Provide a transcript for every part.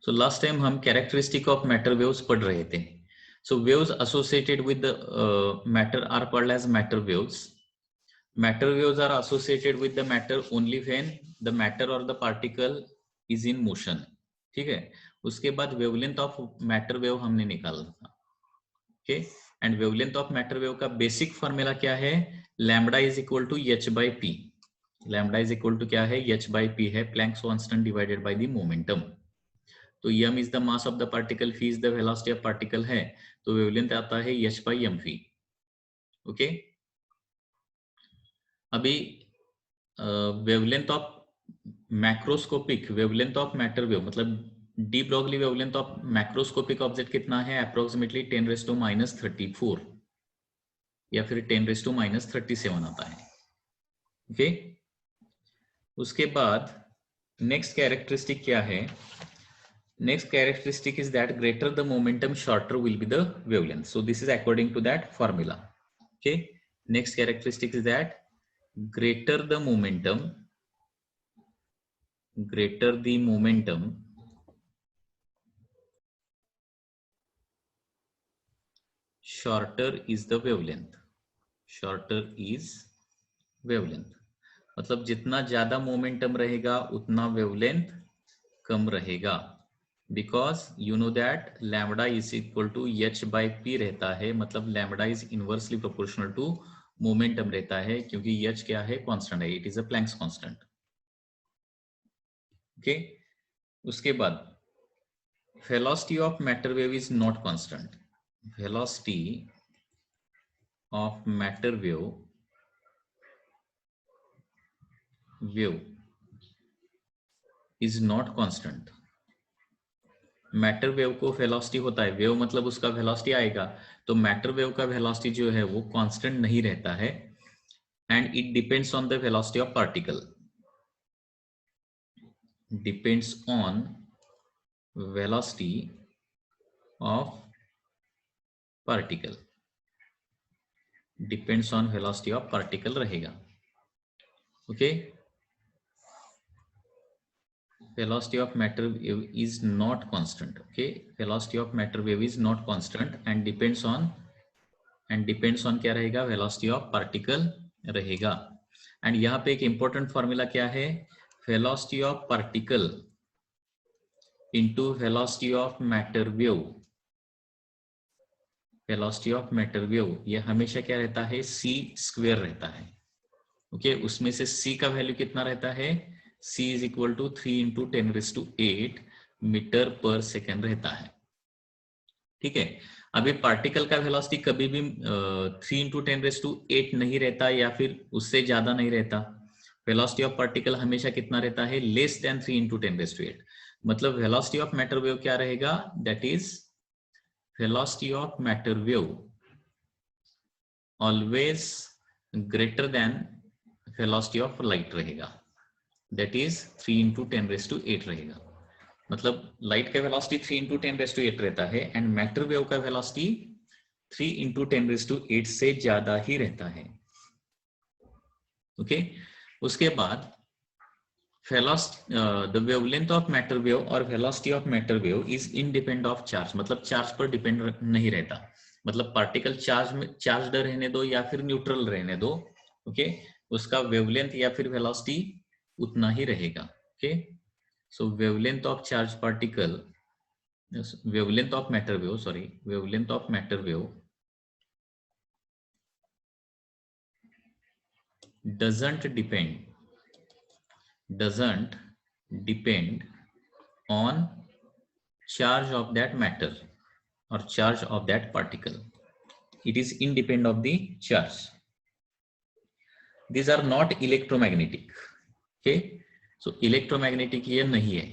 सो last time हम characteristic of matter waves पढ़ रहे थे. So waves associated with matter are called as matter waves. Matter waves are associated with the matter only when the matter or the particle is in motion. ठीक है. उसके बाद wavelength of matter wave हमने निकाला था. Okay. And wavelength of matter wave का basic formula क्या है? Lambda is equal to H by P. Lambda is equal to क्या है? एच बाई पी है, Planck's constant divided by the momentum. तो m is the mass of the particle, v is the velocity of particle है, तो wavelength आता है h by M V. Okay. अभी wavelength of macroscopic wavelength of matter wave मतलब D Broglie wavelength of macroscopic object कितना है? Approximately 10⁻34 या फिर 10⁻37 आता है. ओके. उसके बाद नेक्स्ट कैरेक्टरिस्टिक क्या है? Next characteristic is that greater the momentum shorter will be the wavelength. So this is according to that formula. Okay. Next characteristic is that greater the momentum shorter is the wavelength. मतलब जितना ज्यादा momentum रहेगा उतना wavelength कम रहेगा. Because you know that lambda is equal to H by p रहता है. मतलब lambda is inversely proportional to momentum रहता है, क्योंकि h क्या है? कांस्टेंट है. It is a Planck's constant. Okay. उसके बाद velocity of matter wave is not constant. Velocity of matter wave is not constant. Matter wave को वेलोसिटी होता है, वेव मतलब उसका वेलोसिटी आएगा, तो मैटर वेव का वेलोसिटी जो है वो कांस्टेंट नहीं रहता है. And it depends on the velocity of particle. Depends on velocity of particle. Depends on velocity of particle रहेगा. Okay. velocity of matter wave is not constant. Okay, velocity of matter wave is not constant and depends on क्या रहेगा? velocity of particle रहेगा. And यहाँ पे एक important formula क्या है? velocity of particle into velocity of matter wave. velocity of matter wave ये हमेशा क्या रहता है? c स्क्वायर रहता है. ओके. उसमें से c का वैल्यू कितना रहता है? c is equal to 3 × 10⁸ metre per second रहता है. ठीक है. अभी पार्टिकल का वेलोसिटी कभी भी 3 × 10⁸ नहीं रहता या फिर उससे ज्यादा नहीं रहता. वेलोसिटी ऑफ पार्टिकल हमेशा कितना रहता है? Less than 3 × 10⁸. मतलब वेलोसिटी ऑफ मैटर वेव क्या रहेगा? That is velocity of matter wave always greater than velocity of light रहेगा. दैट इज 3 × 10⁸ रहेगा. मतलब लाइट का वेलोसिटी 3 × 10⁸ रहता है एंड मैटर वेव का वेलोसिटी 3 × 10⁸ से ज्यादा ही रहता है. ओके. उसके बाद the wavelength of matter wave और velocity of matter wave is independent of charge. मतलब चार्ज पर डिपेंड नहीं रहता. मतलब पार्टिकल चार्ज रहने दो या फिर न्यूट्रल रहने दो. ओके. उसका वेवलेंथ या फिर वेलोसिटी उतना ही रहेगा. Okay. So wavelength of charge particle, wavelength of matter wave doesn't depend on charge of that matter or charge of that particle. It is independent of the charge. These are not electromagnetic. Okay. So electromagnetic ये नहीं है.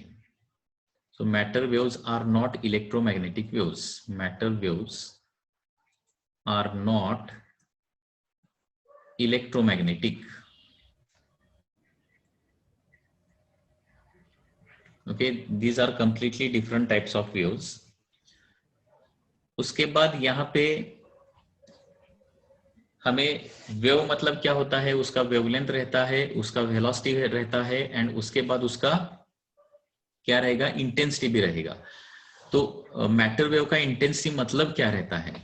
So matter waves are not electromagnetic waves. Matter waves are not electromagnetic. Okay, these are completely different types of waves. उसके बाद यहाँ पे हमें wave मतलब क्या होता है? उसका वेवलेंथ रहता है, उसका वेलोसिटी रहता है एंड उसके बाद उसका क्या रहेगा, इंटेंसिटी भी रहेगा। तो मैटर वेव का इंटेंसिटी मतलब क्या रहता है?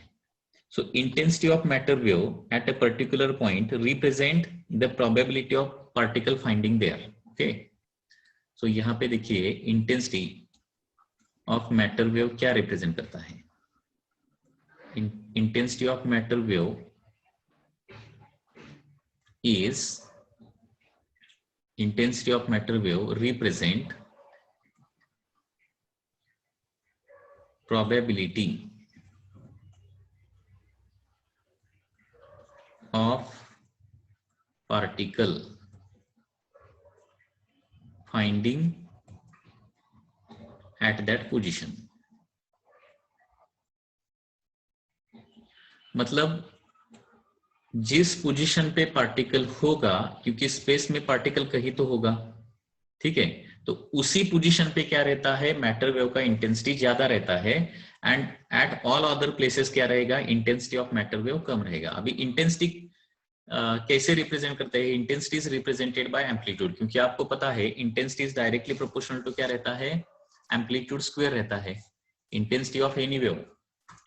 So intensity of matter wave at a particular point represent the probability of particle finding there. Okay, so यहाँ पे देखिए इंटेंसिटी ऑफ मैटर वेव क्या रिप्रेजेंट करता है? Intensity of matter wave is intensity of matter wave represent probability of particle finding at that position। मतलब जिस position पे particle होगा, क्योंकि स्पेस में पार्टिकल कहीं तो होगा, ठीक है, तो उसी पोजीशन पे क्या रहता है, मैटर वेव का इंटेंसिटी ज्यादा रहता है, and at all other places क्या रहेगा, इंटेंसिटी ऑफ मैटर वेव कम रहेगा। अभी इंटेंसिटी कैसे रिप्रेजेंट करते हैं? Intensity is represented by amplitude, क्योंकि आपको पता है intensity is directly proportional to क्या रहता है, एम्पलीट्यूड स्क्वायर रहता है। Intensity of any wave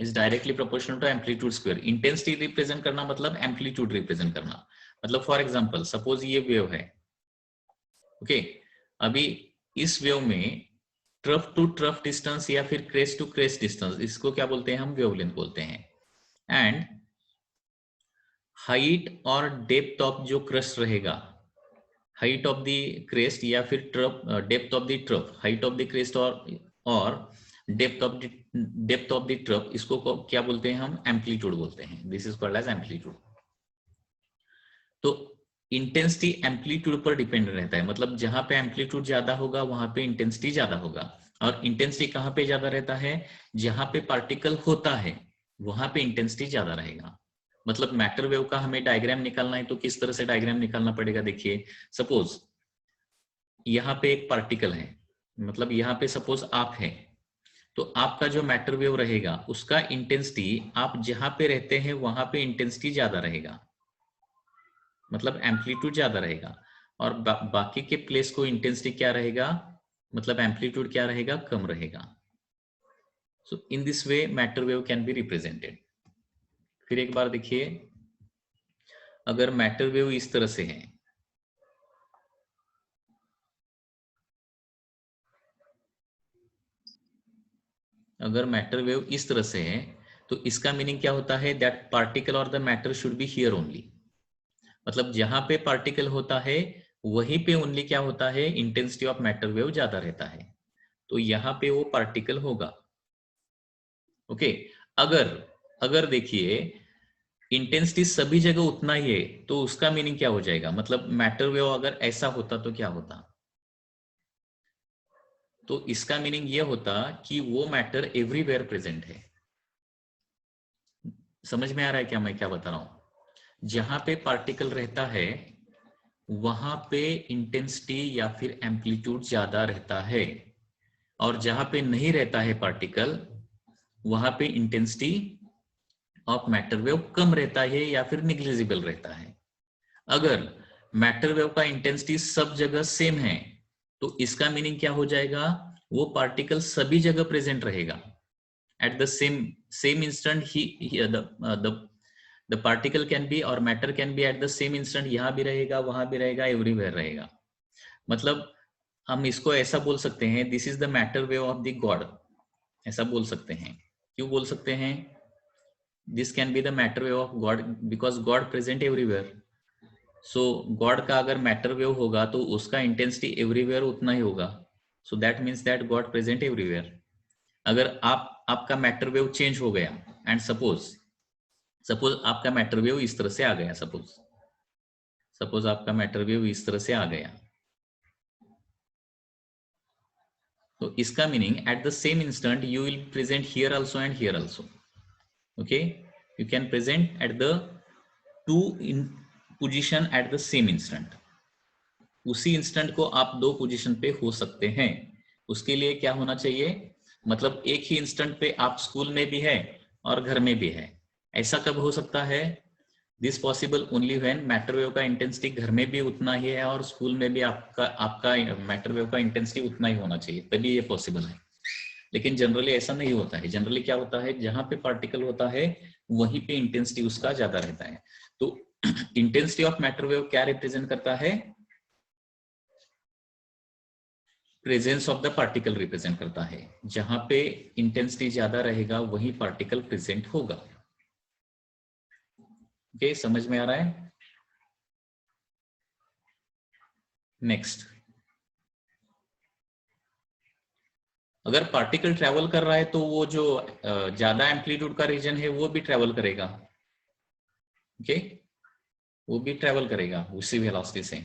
is directly proportional to amplitude square. इंटेंसिटी रिप्रेजेंट करना मतलब एम्पलीट्यूड रिप्रेजेंट करना। मतलब फॉर एग्जांपल सपोज ये वेव है, ओके, अभी इस वेव में ट्रफ टू ट्रफ डिस्टेंस या फिर क्रेस्ट टू क्रेस्ट डिस्टेंस, इसको क्या बोलते हैं हम, वेवलेंथ बोलते हैं। एंड हाइट और डेप्थ ऑफ जो क्रस्ट रहेगा, हाइट ऑफ द क्रेस्ट या फिर trough, depth of the trough, height of the crest और डेप्थ ऑफ द ट्रफ, इसको क्या बोलते हैं हम, एम्पलीट्यूड बोलते हैं। This is called as amplitude. तो इंटेंसिटी एम्पलीट्यूड पर डिपेंड रहता है, मतलब जहां पे एम्पलीट्यूड ज्यादा होगा वहां पे इंटेंसिटी ज्यादा होगा। और इंटेंसिटी कहां पे ज्यादा रहता है, जहां पे पार्टिकल होता है वहां पे इंटेंसिटी ज्यादा रहेगा। मतलब मैटर वेव का हमें डायग्राम निकालना है तो किस तरह से डायग्राम निकालना पड़ेगा, देखिए सपोज यहाँ पे एक पार्टिकल है, मतलब यहाँ पे सपोज आप है, तो आपका जो मैटर वेव रहेगा उसका इंटेंसिटी आप जहां पे रहते हैं वहां पे इंटेंसिटी ज्यादा रहेगा, मतलब एम्पलीट्यूड ज्यादा रहेगा। और बाकी के प्लेस को इंटेंसिटी क्या रहेगा, मतलब एम्पलीट्यूड क्या रहेगा, कम रहेगा। So in this way matter wave can be represented. फिर एक बार देखिए, अगर मैटर वेव इस तरह से है, अगर मैटर वेव इस तरह से है तो इसका मीनिंग क्या होता है, दैट पार्टिकल और the matter should be here only. मतलब जहां पे पार्टिकल होता है वहीं पे ओनली क्या होता है, इंटेंसिटी ऑफ मैटर वेव ज्यादा रहता है, तो यहाँ पे वो पार्टिकल होगा। ओके, अगर अगर देखिए इंटेंसिटी सभी जगह उतना ही है तो उसका मीनिंग क्या हो जाएगा, मतलब मैटर वेव अगर ऐसा होता तो क्या होता, तो इसका मीनिंग ये होता कि वो मैटर एवरीवेयर प्रेजेंट है। समझ में आ रहा है क्या मैं क्या बता रहा हूं? जहां पे पार्टिकल रहता है वहां पे इंटेंसिटी या फिर एम्पलीट्यूड ज्यादा रहता है, और जहां पे नहीं रहता है पार्टिकल वहां पे इंटेंसिटी ऑफ मैटर वेव कम रहता है या फिर निग्लिजिबल रहता है। अगर मैटर वेव का इंटेंसिटी सब जगह सेम है तो इसका मीनिंग क्या हो जाएगा, वो पार्टिकल सभी जगह प्रेजेंट रहेगा at the same instant. The particle can be और matter can be at the same instant, यहां भी रहेगा वहां भी रहेगा, एवरीवेयर रहेगा। मतलब हम इसको ऐसा बोल सकते हैं, this is the matter wave of the God, ऐसा बोल सकते हैं। क्यों बोल सकते हैं, this can be the matter wave of God because God present everywhere. So God का अगर मैटर वेव होगा तो उसका इंटेंसिटी एवरीवेयर उतना ही होगा, so that means that God present everywhere. अगर आपका मैटर वेव चेंज हो गया एंड सपोज आपका मैटर वेव इस तरह से आ गया, सपोज आपका मैटर वेव इस तरह से आ गया, तो इसका meaning eight the same instant you will present here also and here also. Okay, you can present at the two in position eight the same instant. उसी इंस्टेंट को आप दो पोजीशन पे हो सकते हैं। उसके लिए क्या होना चाहिए, मतलब एक ही इंस्टेंट पे आप स्कूल में भी है और घर में भी है। ऐसा कब हो सकता है, this possible only when matter wave का इंटेंसिटी घर में भी उतना ही है और स्कूल में भी आपका मैटर वेव का इंटेंसिटी उतना ही होना चाहिए, तभी ये पॉसिबल है। लेकिन जनरली ऐसा नहीं होता है। जनरली क्या होता है, जहां पे पार्टिकल होता है वहीं पे इंटेंसिटी उसका ज्यादा रहता है। तो इंटेंसिटी ऑफ मैटर वेव क्या रिप्रेजेंट करता है, presence of the particle represent करता है। जहां पे इंटेंसिटी ज्यादा रहेगा वहीं पार्टिकल प्रेजेंट होगा। ओके, समझ में आ रहा है? नेक्स्ट, अगर पार्टिकल ट्रेवल कर रहा है तो वो जो ज्यादा एम्पलीट्यूड का रीजन है वो भी ट्रेवल करेगा। ओके, वो भी ट्रेवल करेगा उसी वेलोसिटी से।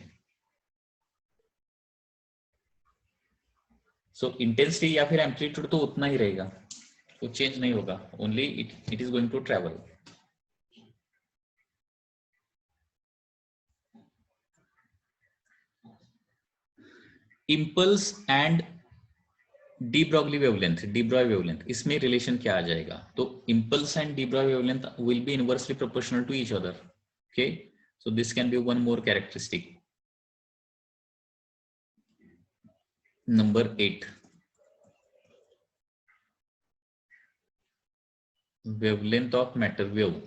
सो इंटेंसिटी या फिर एम्पलीट्यूड तो उतना ही रहेगा, तो चेंज नहीं होगा, only it is going to travel. Impulse and de Broglie wavelength, de Broglie wavelength, इसमें रिलेशन क्या आ जाएगा? तो impulse and de Broglie wavelength will be inversely proportional to each other. Okay, so this can be one more characteristic. Number 8, wavelength of matter wave,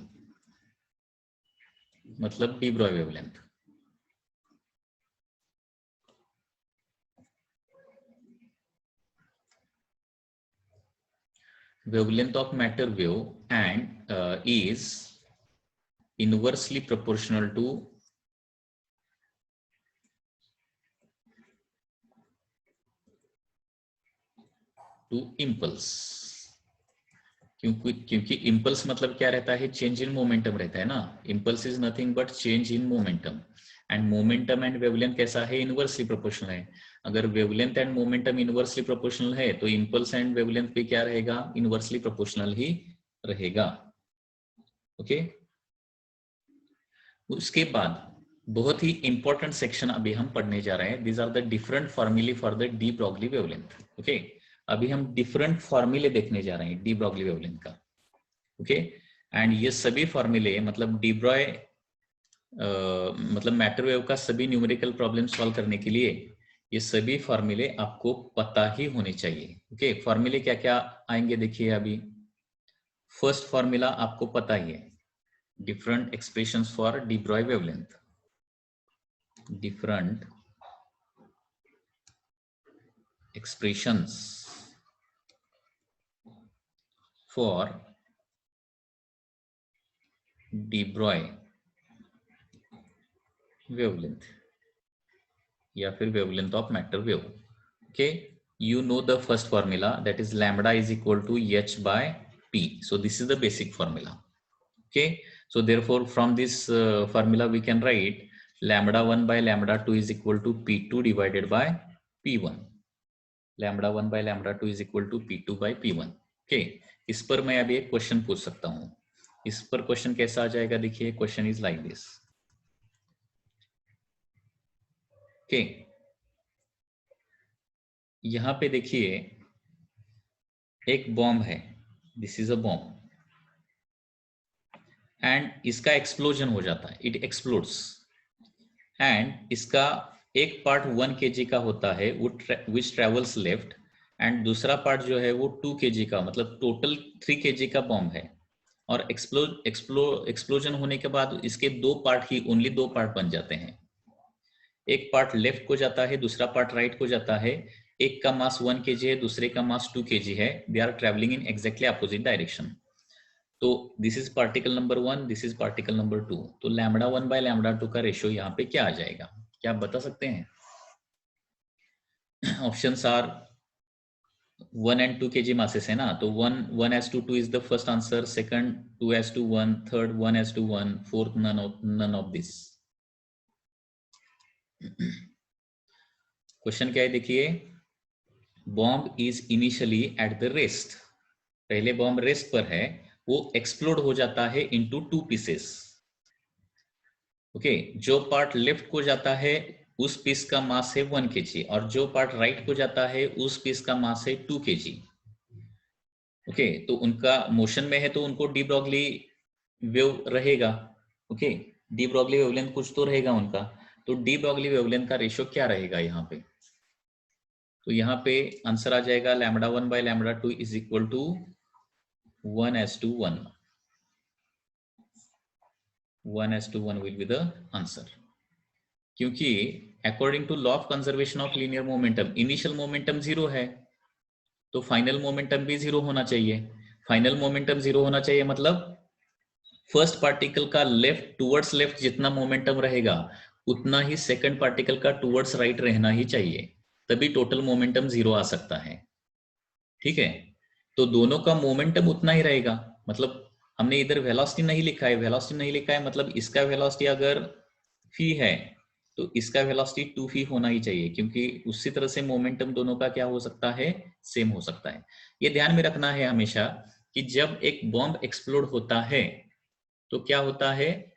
मतलब D Broglie wavelength. Wavelength of matter wave and is inversely proportional to impulse। क्योंकि impulse मतलब क्या रहता है, चेंज in momentum रहता है ना। Impulse is nothing but change in momentum, and momentum and wavelength कैसा है, इनवर्सली प्रोपोर्शनल है। अगर wavelength and momentum inversely proportional है तो इम्पल्स एंड वेवलेंथ भी क्या रहेगा, इनवर्सली प्रोपोर्शनल ही रहेगा। ओके, उसके बाद बहुत ही इंपॉर्टेंट सेक्शन अभी हम पढ़ने जा रहे हैं। दीज आर द डिफरेंट फॉर्मूले for the D Broglie wavelength. Okay, अभी हम डिफरेंट फॉर्मूले देखने जा रहे हैं डी ब्रॉगली वेवलेंथ का। ओके, एंड ये सभी फॉर्मूले मतलब डी ब्रॉय मतलब मैटर वेव का सभी न्यूमेरिकल प्रॉब्लम सॉल्व करने के लिए ये सभी फॉर्मूले आपको पता ही होने चाहिए। ओके, फॉर्मूले क्या क्या आएंगे देखिए। अभी फर्स्ट फॉर्मूला आपको पता ही है, different expressions for D Broglie wavelength, different expressions for de Broglie wavelength या फिर wavelength of matter wave. Okay, you know the first formula, that is lambda is equal to h by p. So this is the basic formula. Okay, so therefore from this formula we can write lambda 1 by lambda 2 is equal to p2 divided by p1. lambda 1 by lambda 2 is equal to p2 by p1. Okay, इस पर मैं अभी एक question पूछ सकता हूं। इस पर क्वेश्चन कैसा आ जाएगा देखिए, question is like this. Okay, यहां पे देखिए एक बॉम्ब है, this is a bomb, and इसका एक्सप्लोजन हो जाता है, इट एक्सप्लोड्स, एंड इसका एक पार्ट 1 kg का होता है विच ट्रेवल्स लेफ्ट, एंड दूसरा पार्ट जो है वो 2 kg का, मतलब टोटल 3 kg का बॉम्ब है। और एक्सप्लोजन होने के बाद इसके दो पार्ट ही, ओनली दो पार्ट बन जाते हैं। एक पार्ट लेफ्ट को जाता है, दूसरा पार्ट राइट को जाता है। एक का मास 1 kg है, दूसरे का मास 2 kg है। They are travelling in exactly opposite direction. तो this is particle number 1, this is particle number 2। तो लैम्डा 1 बाय लैम्डा 2 का रेशियो यहाँ पे क्या आ जाएगा, क्या आप बता सकते हैं? Options are 1 and 2 kg masses है ना, तो 1:2 is the first answer, second 2:1, third 1:1, fourth none of this। Question क्या है देखिए, bomb is initially at the rest, पहले बॉम्ब रेस्ट पर है, वो एक्सप्लोड हो जाता है इनटू 2 पीसेस। ओके, जो पार्ट लेफ्ट को जाता है उस पीस का मास है 1 kg, और जो पार्ट राइट को जाता है उस पीस का मास है 2 kg। ओके, तो उनका मोशन में है तो उनको डी ब्रॉगली वेव रहेगा। ओके, डी ब्रॉगली वेवलेंथ कुछ तो रहेगा उनका, तो डी ब्रॉगली वेवलेंथ का रेशियो क्या रहेगा यहाँ पे? तो यहाँ पे आंसर आ जाएगा λ1/λ2 is equal to 1:1. 1:1 will be the answer. क्योंकि according to law of conservation of linear momentum initial momentum 0 है, तो फाइनल मोमेंटम भी 0 होना चाहिए. फाइनल मोमेंटम 0 होना चाहिए मतलब फर्स्ट पार्टिकल का लेफ्ट टुवर्ड्स लेफ्ट जितना मोमेंटम रहेगा उतना ही सेकंड पार्टिकल का टुवर्ड्स राइट रहना ही चाहिए, तभी टोटल मोमेंटम 0 आ सकता है. ठीक है, तो दोनों का मोमेंटम उतना ही रहेगा. मतलब हमने इधर वेलोसिटी नहीं लिखा है, वेलोसिटी नहीं लिखा है मतलब इसका वेलोसिटी अगर फी है तो इसका वेलोसिटी 2 फी होना ही चाहिए, क्योंकि उसी तरह से मोमेंटम दोनों का क्या हो सकता है, सेम हो सकता है. ये ध्यान में रखना है हमेशा कि जब एक बॉम्ब एक्सप्लोड होता है तो क्या होता है,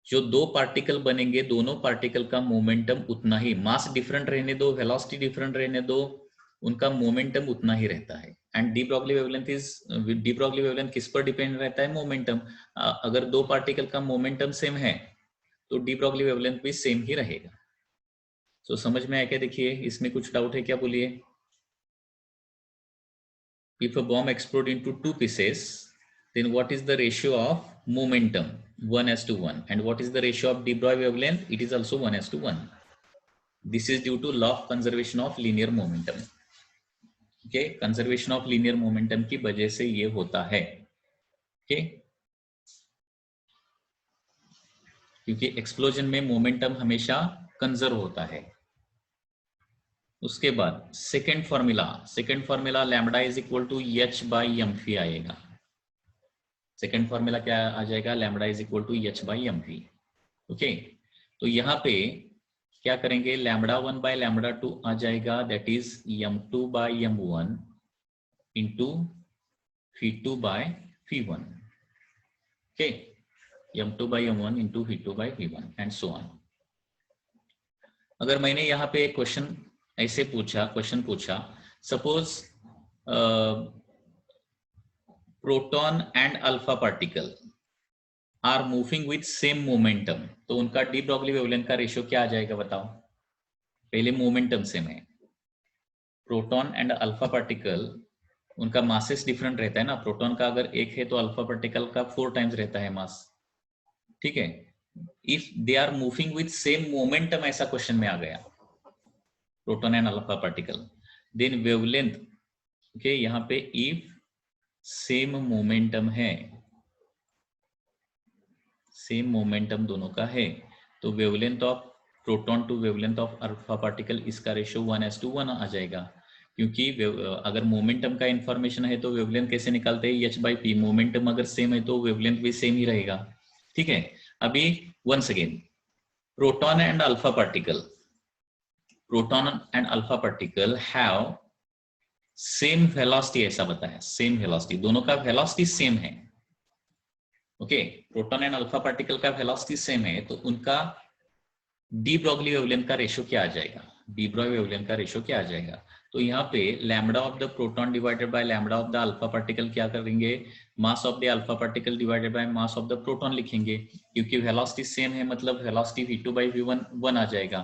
जो दो पार्टिकल बनेंगे दोनों पार्टिकल का मोमेंटम उतना ही, मास डिफरेंट रहने दो, वेलोसिटी डिफरेंट रहने दो, उनका मोमेंटम उतना ही रहता है. एंड डी ब्रॉगली वेवलेंथ किस पर डिपेंड रहता है, मोमेंटम. अगर दो पार्टिकल का मोमेंटम सेम है तो डी ब्रॉगली वेवलेंथ भी सेम ही रहेगा. तो समझ में आया क्या? देखिए इसमें कुछ डाउट है क्या, बोलिए. If a bomb explode into 2 pieces, then what is the ratio of momentum? 1:1. And what is the ratio of de Broglie wavelength? It is also 1:1. This is due to law of conservation of linear momentum. Okay, conservation of linear momentum की वजह से ये होता है. Okay, क्योंकि explosion में momentum हमेशा conserve होता है. उसके बाद second formula lambda is equal to h/mv आएगा. सेकेंड फॉर्मूला क्या आ जाएगा, lambda is equal to h/mv. ओके, तो यहाँ पे क्या करेंगे, λ1/λ2 आ जाएगा, that is m2/m1 into v2/v1. Okay, m2/m1 into v2/v1 and so on. अगर मैंने यहाँ पे क्वेश्चन ऐसे पूछा, suppose proton and alpha particle are moving with same momentum, तो उनका डी ब्रॉगली वेवलेंथ का रेशियो क्या आ जाएगा बताओ. पहले मोमेंटम सेम है, प्रोटॉन एंड अल्फा पार्टिकल उनका मासेस डिफरेंट रहता है ना. प्रोटॉन का अगर 1 है तो अल्फा पार्टिकल का 4 टाइम्स रहता है मास. ठीक है, if they are moving with same momentum, ऐसा क्वेश्चन में आ गया, proton and alpha particle, then wavelength. Okay, यहाँ पे इफ सेम मोमेंटम है, सेम मोमेंटम दोनों का है, तो wavelength of proton to wavelength of alpha particle इसका रेशियो 1:1 आ जाएगा. क्योंकि अगर मोमेंटम का इंफॉर्मेशन है तो वेवलेंथ कैसे निकालते हैं, h/p. मोमेंटम अगर सेम है तो वेवलेंथ भी सेम ही रहेगा. ठीक है, अभी once again proton and alpha particle have same velocity, ऐसा बताया, सेम वेलोसिटी, दोनों का वेलोसिटी सेम है. Okay, proton and alpha particle का वेलोसिटी सेम है, तो उनका डी ब्रॉगली वेवलेंथ का रेशियो क्या आ जाएगा, डी ब्रॉगली वेवलेंथ का रेशियो क्या आ जाएगा. तो यहाँ पे lambda of the proton divided by lambda of the alpha particle क्या करेंगे, mass of the alpha particle divided by mass of the proton लिखेंगे, क्योंकि वेलोसिटी सेम है मतलब वेलोसिटी v2/v1 1 आ जाएगा.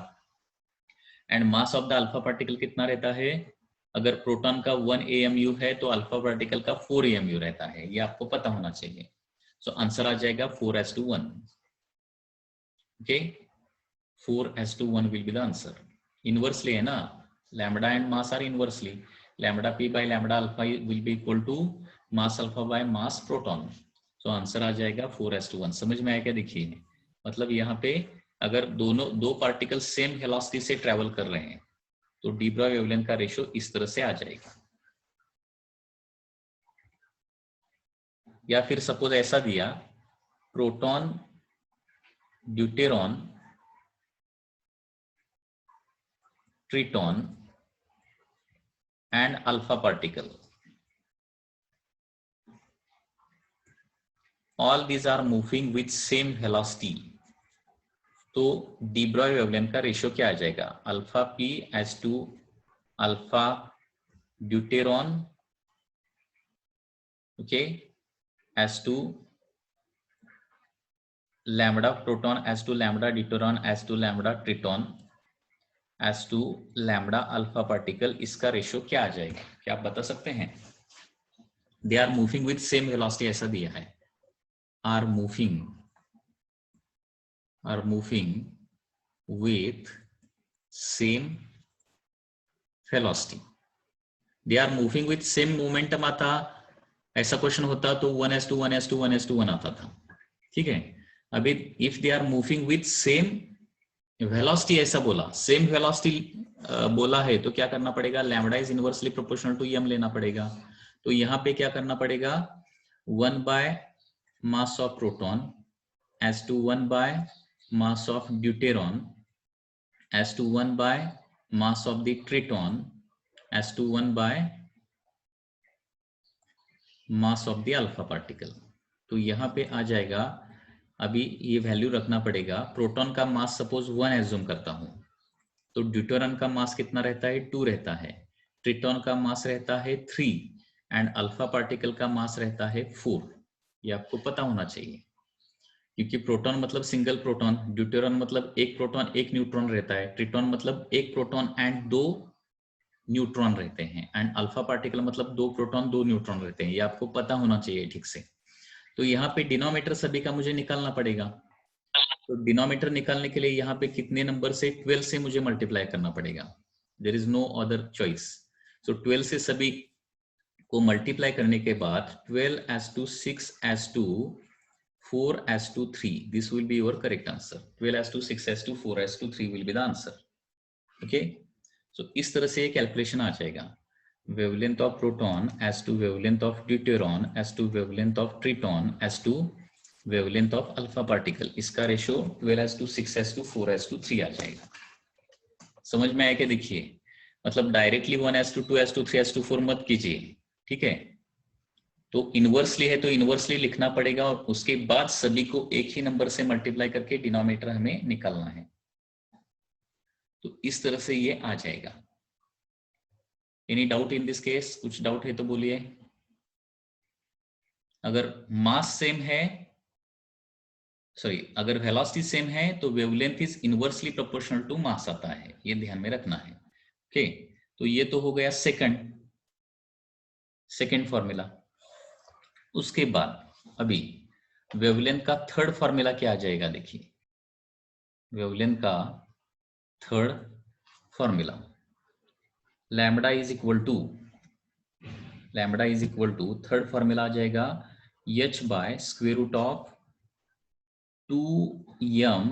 And mass of the alpha particle कितना रहता है, अगर प्रोटॉन का 1 AMU है तो अल्फा पार्टिकल का 4 AMU रहता है, ये आपको पता होना चाहिए. सो आंसर आ जाएगा 4:1. Okay, 4:1 will be the answer. Inversely है ना, lambda and mass are inversely. Lambda p by lambda alpha will be equal to mass alpha by mass proton. So answer आ जाएगा 4:1. समझ में आया क्या? देखिए, मतलब यहाँ पे अगर दो पार्टिकल सेम वेलोसिटी से ट्रेवल कर रहे हैं तो डी ब्रॉगली वेवलेंथ का रेशियो इस तरह से आ जाएगा. या फिर सपोज ऐसा दिया, proton, deuteron, triton and alpha particle, all these are moving with same velocity, तो डी ब्रॉगली वेवलेंथ का रेशियो क्या आ जाएगा, alpha p as to alpha deuteron, okay, as to lambda proton as to lambda deuteron as to lambda triton as to lambda alpha particle, इसका ratio क्या आ जाएगा, क्या आप बता सकते हैं? They are moving with same velocity ऐसा दिया है, are moving with same velocity, they are moving with same momentum आता, ऐसा क्वेश्चन होता तो 1s2 1s2 1s2 1 आता था, ठीक है। अभी if they are moving with same velocity ऐसा बोला, सेम वेलोसिटी बोला है तो क्या करना पड़ेगा, lambda is inversely proportional to m लेना पड़ेगा। तो यहाँ पे क्या करना पड़ेगा, 1 by mass of proton as to 1 by mass of deuteron as to 1 by mass of the triton as to 1 by mass of the alpha particle। तो यहाँ पे आ जाएगा, अभी ये वैल्यू रखना पड़ेगा। प्रोटॉन का मास सपोज 1 एज्यूम करता हूं, तो ड्यूटेरॉन का मास कितना रहता है, 2 रहता है, ट्रिटॉन का मास रहता है 3 एंड अल्फा पार्टिकल का मास रहता है 4। ये आपको पता होना चाहिए, क्योंकि प्रोटॉन मतलब सिंगल प्रोटॉन, ड्यूटेरॉन मतलब एक प्रोटॉन एक न्यूट्रॉन रहता है, ट्रिटॉन मतलब एक प्रोटॉन एंड 2 न्यूट्रॉन रहते हैं, एंड अल्फा पार्टिकल मतलब 2 प्रोटॉन 2 न्यूट्रॉन रहते हैं। ये आपको पता होना चाहिए ठीक से। तो यहाँ पे डिनोमीटर सभी का मुझे निकालना पड़ेगा। तो डिनोमीटर निकालने के लिए यहाँ पे कितने नंबर से, 12 से मुझे मल्टीप्लाई करना पड़ेगा, there is no other choice. So 12 से सभी को मल्टीप्लाई करने के बाद 12 as to 6 as to 4 as to 3, this will be your correct answer। 12 as to 6 as to 4 as to 3 will be the answer। okay, so इस तरह से calculation आ जाएगा। Wavelength of proton as to wavelength of deuteron as to wavelength of triton as to wavelength of alpha particle, इसका ratio 12 as to 6 as to 4 as to 3 आ जाएगा। समझ में आया क्या? देखिए, मतलब directly 1 as to 2 as to 3 as to 4 मत कीजिए, ठीक है। तो इनवर्सली है तो इनवर्सली लिखना पड़ेगा, और उसके बाद सभी को एक ही नंबर से मल्टीप्लाई करके डिनोमिनेटर हमें निकालना है। तो इस तरह से ये आ जाएगा। Any doubt in this case? कुछ डाउट है तो बोलिए। अगर मास सेम है, सॉरी, अगर वेलोसिटी सेम है तो wavelength is inversely proportional to mass आता है, ये ध्यान में रखना है। ओके, तो ये तो हो गया सेकंड फॉर्मूला। उसके बाद अभी वेवलेंथ का थर्ड फॉर्मूला क्या आ जाएगा, देखिए वेवलेंथ का third formula, lambda is equal to third formula आ जाएगा h by square root of 2m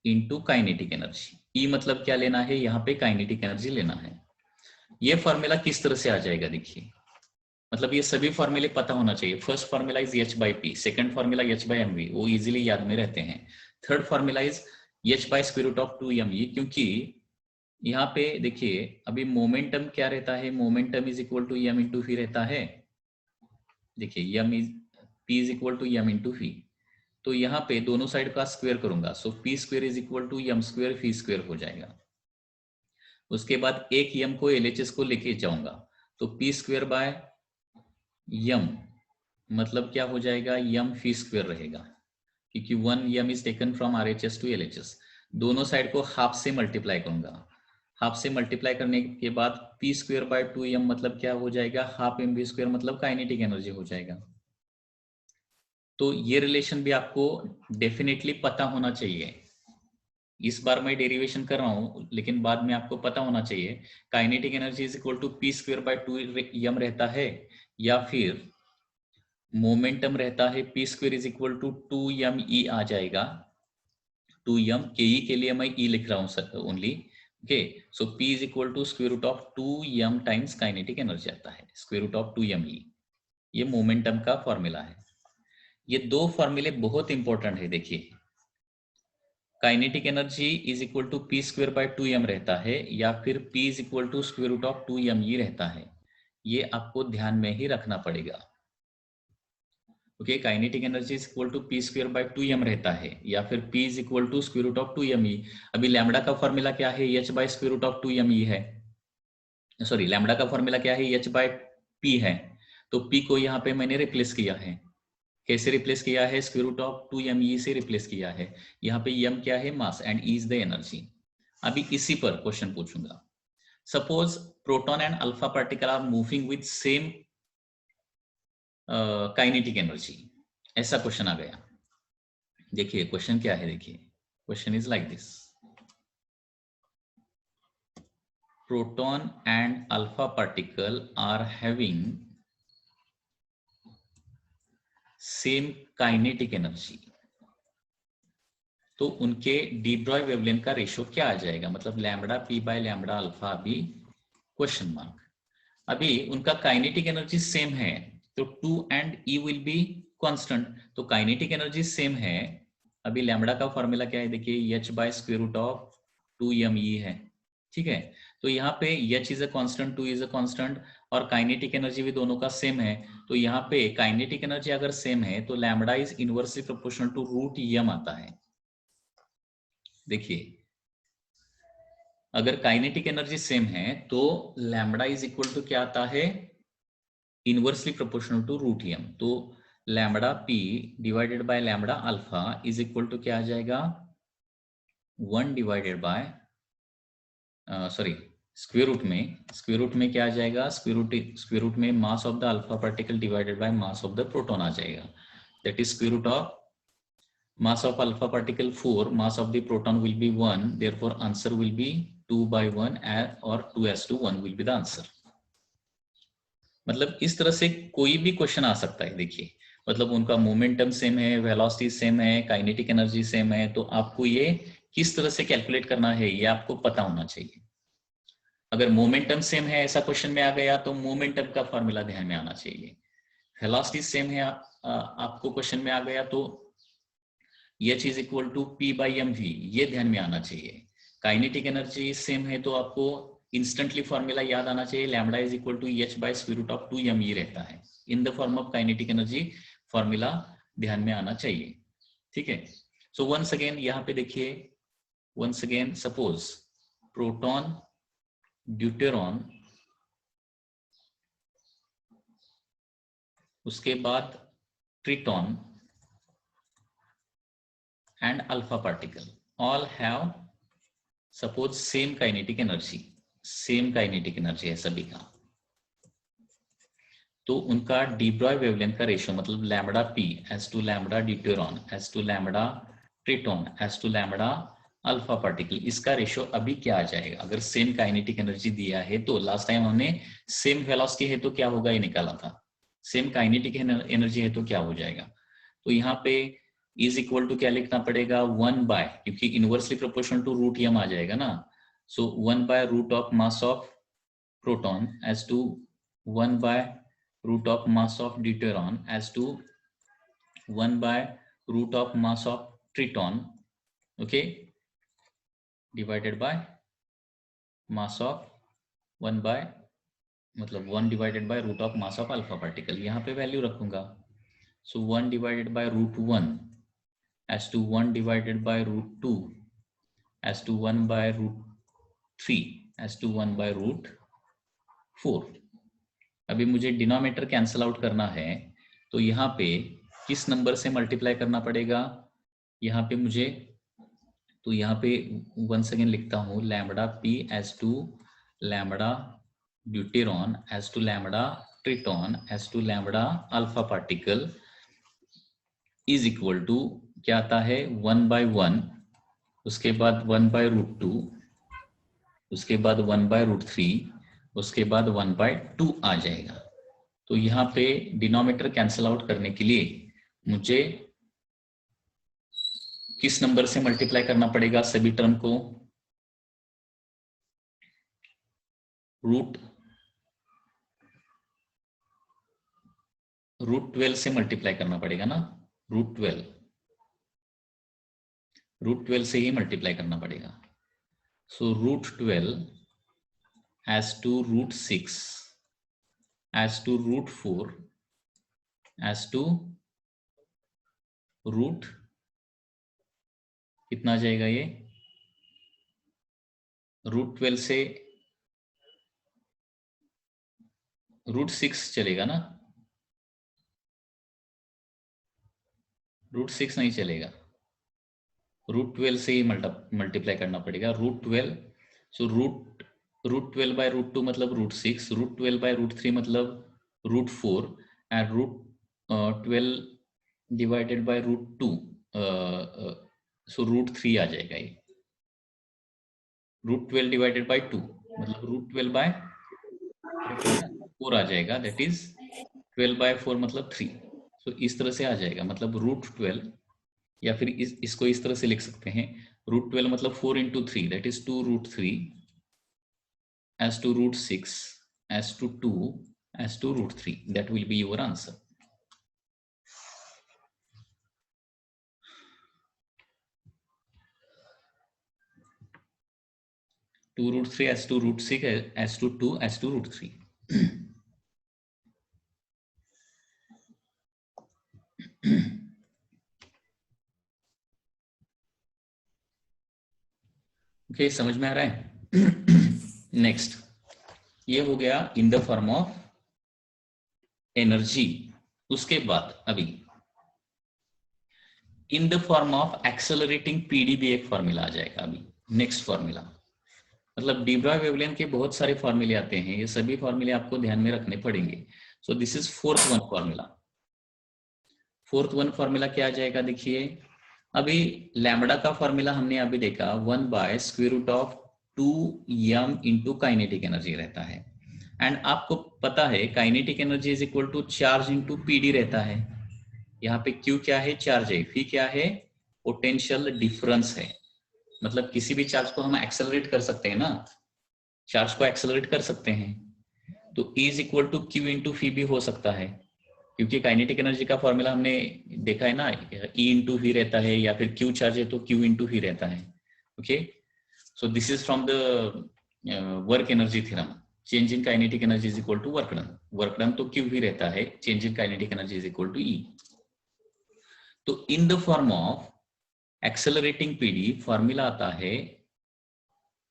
into kinetic energy. E मतलब क्या लेना है, यहाँ पे काइनेटिक एनर्जी लेना है। ये फॉर्मूला किस तरह से आ जाएगा, देखिए, मतलब ये सभी फॉर्मूले पता होना चाहिए। First formula is h by पी, second formula h by mv, वो इजीली याद में रहते हैं। Third formula is h by square root of 2me, क्योंकि यहाँ पे देखिए अभी मोमेंटम क्या रहता है, momentum is equal to m into V रहता है। देखिए p is equal to m into V, तो यहाँ पे दोनों साइड का स्क्वायर करूंगा, सो p square is equal to m square V square हो जाएगा। उसके बाद एक m को LHS को लेके जाऊंगा, तो p स्क्वायर बाय m मतलब क्या हो जाएगा, m फी स्क्वायर रहेगा, क्योंकि 1m is taken from RHS to LHS। दोनों साइड को हाफ से मल्टीप्लाई करूंगा, हाफ से मल्टीप्लाई करने के बाद p स्क्वायर बाय 2m मतलब क्या हो जाएगा, हाफ mv स्क्वायर मतलब काइनेटिक एनर्जी हो जाएगा। तो ये रिलेशन भी आपको डेफिनेटली पता होना चाहिए। इस बार मैं डेरिवेशन कर रहा हूं, लेकिन बाद में आपको पता होना चाहिए kinetic energy is equal to p square by 2m रहता है, या फिर मोमेंटम रहता है p square is equal to 2me आ जाएगा। 2m ke के लिए मैं e लिख रहा हूं only. Okay, so p is equal to square root of 2m times kinetic energy आता है, स्क्वायर रूट ऑफ 2me। ये मोमेंटम का फॉर्मूला है। ये दो फॉर्मूले बहुत इंपॉर्टेंट है। देखिए, kinetic energy is equal to p square by 2m रहता है, या फिर p is equal to square root of 2me रहता है। ये आपको ध्यान में ही रखना पड़ेगा। Okay, kinetic energy is equal to p square by 2m रहता है, या फिर p is equal to square root of 2me। अभी लैम्बडा का फॉर्मूला क्या है, h by square root of 2me है। सॉरी, लैम्बडा का फॉर्मूला क्या है, h बाय p है, तो p को यहाँ पे मैंने रिप्लेस किया है। कैसे रिप्लेस किया है? स्क्वायर रूट ऑफ 2me से रिप्लेस किया है। यहाँ पे m क्या है? Mass, and E is the energy. अभी इसी पर क्वेश्चन पूछूंगा। Suppose proton and alpha particle are moving with same kinetic energy, ऐसा क्वेश्चन आ गया। देखिए क्वेश्चन क्या है, देखिए question is like this, proton and alpha particle are having same kinetic energy, तो उनके डी ब्रॉय वेवलेंथ का रेशियो क्या आ जाएगा? मतलब lambda P by lambda alpha, अभी क्वेश्चन मार्क। अभी उनका काइनेटिक एनर्जी सेम है, तो 2 and E will be constant, तो काइनेटिक एनर्जी सेम है। अभी लैम्बडा का फॉर्मूला क्या है? देखिए h by square root of 2me है, ठीक है। तो यहाँ पे h is a constant, 2 is a constant, और काइनेटिक एनर्जी भी दोनों का सेम है। तो यहाँ पे काइनेटिक एनर्जी अगर सेम है तो lambda is inversely proportional to root m आता है। देखिए अगर काइनेटिक एनर्जी सेम है तो लैम्बडा इज इक्वल टू क्या आता है? Inversely proportional to root m। तो lambda p divided by lambda alpha is equal to क्या आ जाएगा? 1 divided by sorry square root में क्या आ जाएगा? स्क्वायर रूट में mass of the alpha particle divided by mass of the proton आ जाएगा। That is square root of mass of alpha particle 4, mass of the proton will be 1, therefore answer will be 2 by 1 or 2:1 will be the answer। मतलब इस तरह से कोई भी question आ सकता है। देखिए मतलब उनका मोमेंटम सेम है, वेलोसिटी सेम है, काइनेटिक एनर्जी सेम है, तो आपको ये किस तरह से कैलकुलेट करना है ये आपको पता होना चाहिए। अगर मोमेंटम सेम है ऐसा क्वेश्चन में आ गया तो मोमेंटम का फॉर्मूला ध्यान में आना चाहिए। वेलोसिटी सेम है आपको क्वेश्चन में आ गया तो H is equal to P by mv, ये ध्यान में आना चाहिए। काइनेटिक एनर्जी सेम है तो आपको इंस्टेंटली फॉर्मूला याद आना चाहिए, lambda is equal to H by square root of 2me रहता है। In the form of kinetic energy formula ध्यान में आना चाहिए, ठीक है। सो वंस अगेन यहाँ पे देखिए, once again suppose proton, deuteron, उसके बाद ट्रिटॉन and alpha particle all have suppose same kinetic energy, है सभी का। तो उनका डी ब्रॉय वेवलेंथ का रेशियो मतलब lambda P as to lambda deuteron as to lambda triton as to lambda alpha particle, इसका रेशियो अभी क्या आ जाएगा? अगर सेम काइनेटिक एनर्जी दिया है तो लास्ट टाइम हमने सेम वेलोसिटी है तो क्या होगा ये निकाला था, सेम काइनेटिक एनर्जी है तो क्या हो जाएगा। तो यहाँ पे इज इक्वल टू क्या लिखना पड़ेगा? 1 बाय, क्योंकि inversely proportional to root m आ जाएगा ना, so 1 by root of mass of proton as to 1 by root of mass of deuteron as to 1 by root of mass of triton, okay, divided by mass of 1 by मतलब 1 divided by root of mass of alpha particle. यहाँ पे value रखूंगा, so 1 divided by root 1 as to 1 divided by root 2 as to 1 by root 3 as to 1 by root 4। अभी मुझे denominator cancel out करना है तो यहाँ पे किस नंबर से मल्टीप्लाई करना पड़ेगा? यहाँ पे मुझे, तो यहाँ पे वंस अगेन लिखता हूँ lambda P as to lambda deuteron as to lambda triton as to lambda alpha particle is equal to क्या आता है? 1 बाय 1, उसके बाद 1 बाय रूट 2, उसके बाद 1 बाय रूट 3, उसके बाद 1 बाय 2 आ जाएगा। तो यहाँ पे डिनोमिनेटर कैंसल आउट करने के लिए मुझे किस नंबर से मल्टीप्लाई करना पड़ेगा सभी टर्म को? रूट 12 से मल्टीप्लाई करना पड़ेगा ना, रूट 12 से ही मल्टीप्लाई करना पड़ेगा। So root 12 as to root 6 as to root 4 as to root कितना जाएगा? ये रूट 12 से रूट 6 चलेगा ना, √6 नहीं चलेगा, √12 से ही मल्टीप्लाई करना पड़ेगा। √12, सो √12 बाय √2 मतलब √6, √12 बाय √3 मतलब √4 एंड √12 डिवाइडेड बाय √2, सो √3 आ जाएगा ये। √12 डिवाइडेड बाय 2 मतलब √12 बाय 4 आ जाएगा, दैट इज 12 बाय 4 मतलब 3। सो इस तरह से आ जाएगा, मतलब √12, या फिर इसको इस तरह से लिख सकते हैं, √12 मतलब 4 into 3, that is 2√3 as to √6 as to 2 as to √3. That will be your answer. Two √3 as to √6 as to 2 as to √3. Okay, समझ में आ रहा है? नेक्स्ट, ये हो गया इन द फॉर्म ऑफ एनर्जी। उसके बाद अभी इन the form of accelerating PD भी एक फॉर्मूला आ जाएगा अभी, नेक्स्ट फॉर्मूला। मतलब डी ब्रॉय वेवलेंथ के बहुत सारे फॉर्मूले आते हैं, ये सभी फॉर्मूले आपको ध्यान में रखने पड़ेंगे। सो this is fourth one formula. Fourth one formula क्या आ जाएगा, देखिए अभी लैम्बडा का फॉर्मूला हमने अभी देखा 1/√2m इंटू काइनेटिक एनर्जी रहता है। एंड आपको पता है kinetic energy is equal to charge into PD रहता है। यहाँ पे Q क्या है, चार्ज है, फी क्या है, पोटेंशियल डिफरेंस है। मतलब किसी भी चार्ज को हम एक्सेलरेट कर सकते हैं ना, चार्ज को एक्सेलरेट कर सकते हैं, तो E is equal to Q into V भी हो सकता है, क्योंकि काइनेटिक एनर्जी का फॉर्मूला हमने देखा है ना, E इंटू वी रहता है, या फिर Q चार्ज है तो Q इंटू वी रहता है। Okay, so this is from the work energy theorem, change in kinetic energy is equal to work done. Work done तो Q भी रहता है, चेंज in kinetic energy is equal टू E। तो in the form of accelerating PD formula आता है,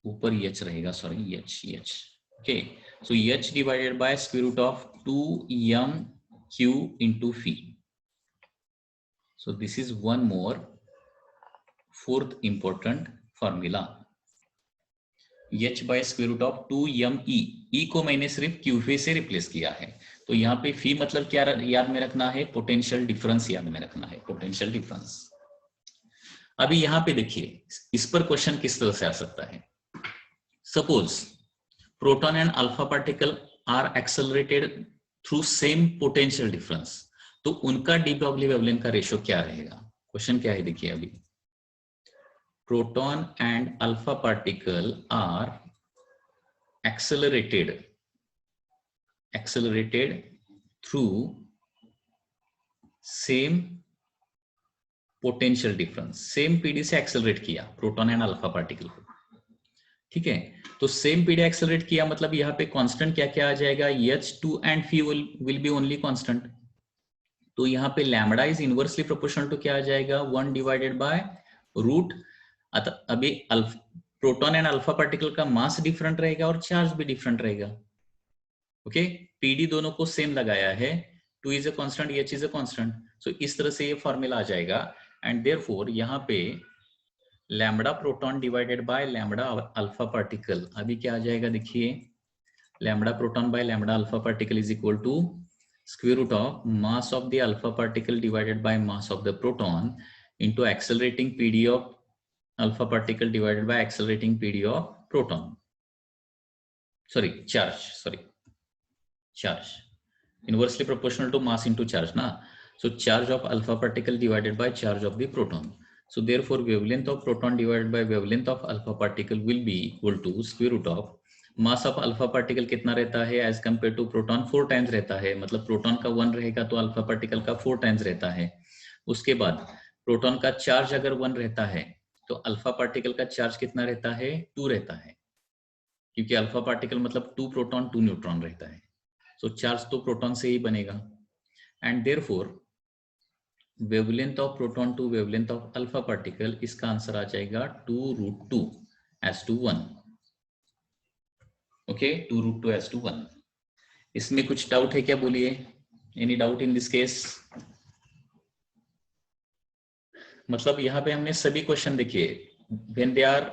ऊपर H रहेगा, sorry H, okay, so H divided by square root of 2m(q) into phi. So this is one more fourth important formula, H by square root of 2me। E को मैंने सिर्फ Q phi से replace किया है, तो यहाँ पे फी मतलब क्या याद में रखना है, पोटेंशियल डिफरेंस याद में रखना है, पोटेंशियल डिफरेंस। अभी यहाँ पे देखिए इस पर क्वेश्चन किस तरह से आ सकता है। Suppose proton and alpha particle are accelerated through same potential difference, तो उनका डी ब्रॉगली वेवलेंथ का रेशियो क्या रहेगा। क्वेश्चन क्या है देखिए, अभी proton and alpha particle are accelerated through same potential difference, same PD से एक्सेलरेट किया प्रोटॉन एंड अल्फा पार्टिकल को, ठीक है। तो सेम पीडी एक्सेलरेट किया मतलब यहाँ पे कांस्टेंट क्या क्या आ जाएगा, H2 and phi will be only constant. तो यहाँ पे lambda is inversely proportional to क्या आ जाएगा, 1 डिवाइडेड बाय रूट। अभी प्रोटॉन एंड अल्फा पार्टिकल का मास डिफरेंट रहेगा और चार्ज भी डिफरेंट रहेगा। ओके, पीडी दोनों को सेम लगाया है, 2 is a constant, H is a constant, so इस तरह से ये फॉर्मूला आ जाएगा। एंड देयरफॉर यहाँ पे lambda proton divided by lambda alpha particle, अभी क्या आ जाएगा देखिए, lambda proton by lambda alpha particle is equal to square root of mass of the alpha particle divided by mass of the proton into accelerating PD of alpha particle divided by accelerating PD of proton. Charge inversely proportional to mass into charge na, so charge of alpha particle divided by charge of the proton. So therefore wavelength of proton divided by wavelength of alpha particle will be equal to square root of mass of alpha particle कितना रहता है as compare to proton, 4 times रहता है, मतलब proton का 1 रहेगा तो alpha particle का 4 टाइम्स रहता है। उसके बाद प्रोटॉन का चार्ज अगर 1 रहता है तो अल्फा पार्टिकल का चार्ज कितना रहता है, 2 रहता है, क्योंकि अल्फा पार्टिकल मतलब 2 प्रोटॉन 2 न्यूट्रॉन रहता है, सो चार्ज तो प्रोटॉन से ही बनेगा। And therefore wavelength of proton to wavelength of alpha particle, इसका आंसर आ जाएगा 2√2 as to 1। Okay, 2√2 as to 1। इसमें कुछ डाउट है क्या, बोलिए, any doubt in this case. मतलब यहाँ पे हमने सभी क्वेश्चन देखिए, when they are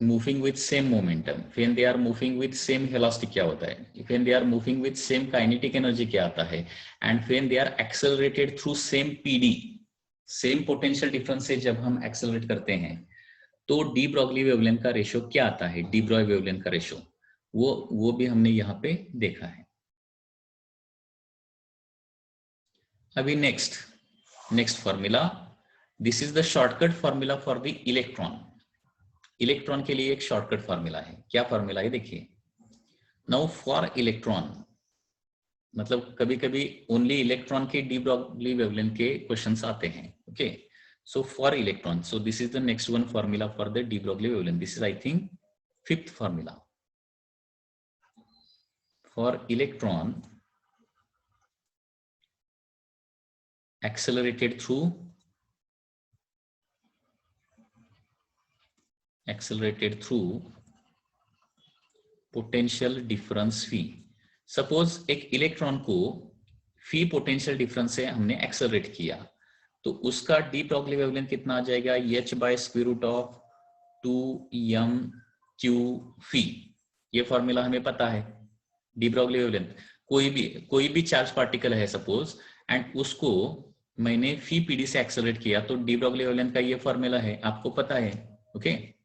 moving with same momentum, when they are moving with same velocity क्या होता है, when they are moving with same kinetic energy क्या आता है, and when they are accelerated through same PD, same potential difference से जब हम accelerate करते हैं तो डी ब्रॉगली वेवलेंथ का रेशियो क्या आता है, डी ब्रॉय वेवलेंथ का रेशियो, वो भी हमने यहाँ पे देखा है। अभी next formula, this is the shortcut formula for the electron. Electron के लिए एक शॉर्टकट फॉर्मूला है, क्या फॉर्मूला है देखिए। नाउ फॉर इलेक्ट्रॉन, मतलब कभी कभी ओनली इलेक्ट्रॉन के डी ब्रॉगली वेवलेंथ के क्वेश्चंस आते हैं, okay. So for electron, so this is the next one formula for the D Broglie wavelength, this is I think 5th formula for electron accelerated through potential difference phi। Suppose एक electron को फी potential difference से हमने accelerate किया, तो उसका D Broglie wavelength कितना आ जाएगा, h by square root of 2m/q फी। ये फॉर्मूला हमें पता है। डी ब्रॉगली वेवलेंथ, कोई भी चार्ज पार्टिकल है सपोज, एंड उसको मैंने फी पीडी से एक्सेलरेट किया, तो डी ब्रॉगली वेवलेंथ का ये फॉर्मूला है, आपको पता है, ओके।